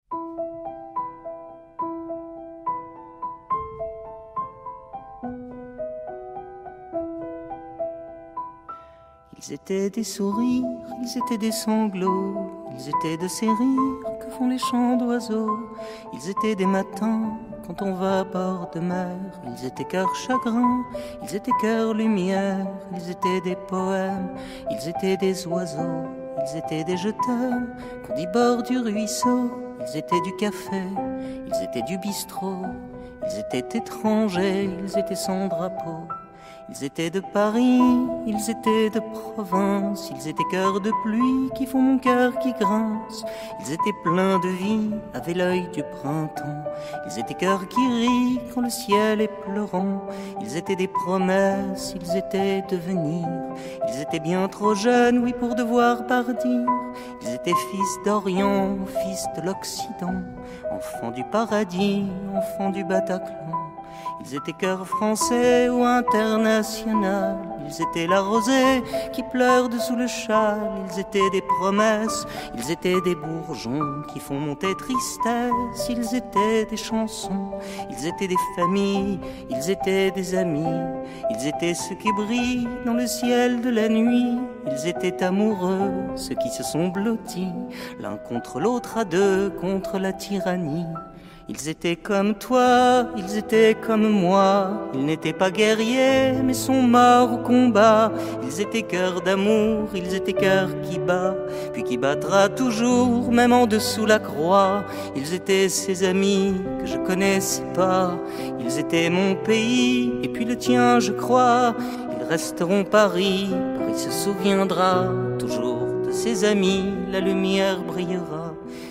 Ils étaient des sourires, ils étaient des sanglots, ils étaient de ces rires que font les chants d'oiseaux. Ils étaient des matins quand on va à bord de mer, ils étaient cœur chagrin, ils étaient cœur lumière, ils étaient des poèmes, ils étaient des oiseaux, ils étaient des je t'aime qu'on dit bord du ruisseau. Ils étaient du café, ils étaient du bistrot, ils étaient étrangers, ils étaient sans drapeau. Ils étaient de Paris, ils étaient de province, ils étaient cœurs de pluie qui font mon cœur qui grince. Ils étaient pleins de vie, avaient l'œil du printemps. Ils étaient cœurs qui rient quand le ciel est pleurant. Ils étaient des promesses, ils étaient de venir. Ils étaient bien trop jeunes, oui, pour devoir partir. Ils étaient fils d'Orient, fils de l'Occident, enfants du paradis, enfants du Bataclan. Ils étaient cœur français ou international. Ils étaient la rosée qui pleure dessous le châle. Ils étaient des promesses, ils étaient des bourgeons qui font monter tristesse. Ils étaient des chansons, ils étaient des familles, ils étaient des amis. Ils étaient ceux qui brillent dans le ciel de la nuit. Ils étaient amoureux, ceux qui se sont blottis l'un contre l'autre à deux contre la tyrannie. Ils étaient comme toi, ils étaient comme moi. Ils n'étaient pas guerriers, mais sont morts au combat. Ils étaient cœurs d'amour, ils étaient cœurs qui bat, puis qui battra toujours, même en dessous la croix. Ils étaient ces amis que je connaissais pas. Ils étaient mon pays, et puis le tien, je crois. Ils resteront Paris, Paris se souviendra toujours de ses amis, la lumière brillera.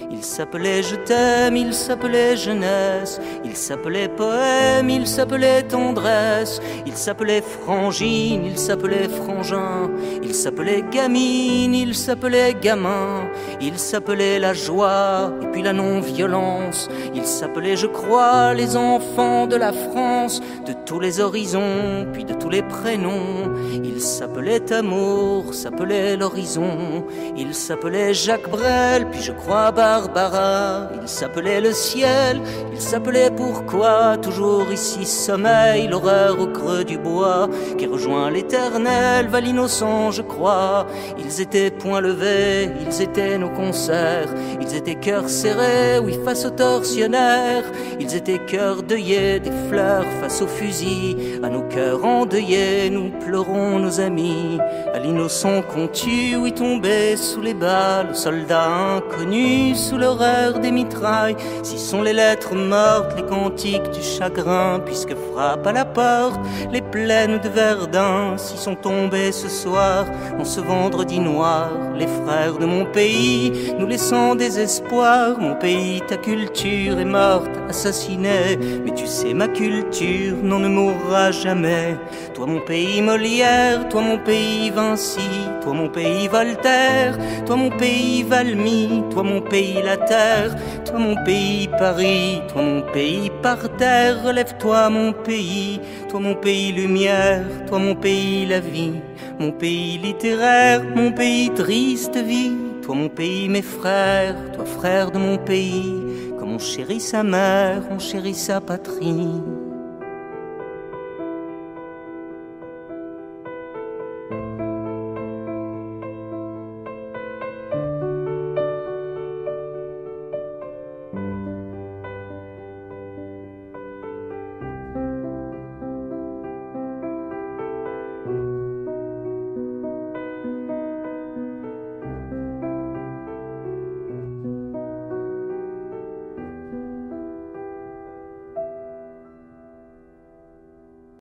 Il s'appelait je t'aime, il s'appelait jeunesse, il s'appelait poème, il s'appelait tendresse, il s'appelait frangine, il s'appelait frangin, il s'appelait gamine, il s'appelait gamin, il s'appelait la joie et puis la non-violence, il s'appelait je crois les enfants de la France, de tous les horizons, puis de tous les prénoms. Il s'appelait amour, s'appelait l'horizon, il s'appelait Jacques Brel, puis je crois Barbara, il s'appelait le ciel, il s'appelait pourquoi, toujours ici sommeil, l'horreur au creux du bois, qui rejoint l'éternel, va l'innocent je crois. Ils étaient poings levés, ils étaient nos concerts, ils étaient cœurs serrés, oui face aux tortionnaires, ils étaient cœurs deuillés, des fleurs face aux fusils, à nos cœurs endeuillés, nous pleurons nos amis, à l'innocent qu'on tue, oui tombé sous les balles, aux soldats inconnus, sous l'horreur des mitrailles. Si sont les lettres mortes, les cantiques du chagrin, puisque frappent à la porte les plaines de Verdun. Si sont tombés ce soir, en ce vendredi noir, les frères de mon pays, nous laissant désespoir. Mon pays, ta culture est morte, assassinée, mais tu sais ma culture, non ne mourra jamais. Toi mon pays Molière, toi mon pays Vinci, toi mon pays Voltaire, toi mon pays Valmy, toi mon pays la terre, toi mon pays Paris, toi mon pays par terre. Relève-toi mon pays, toi mon pays lumière, toi mon pays la vie, mon pays littéraire, mon pays triste vie, toi mon pays mes frères, toi frère de mon pays. Comme on chérit sa mère, on chérit sa patrie.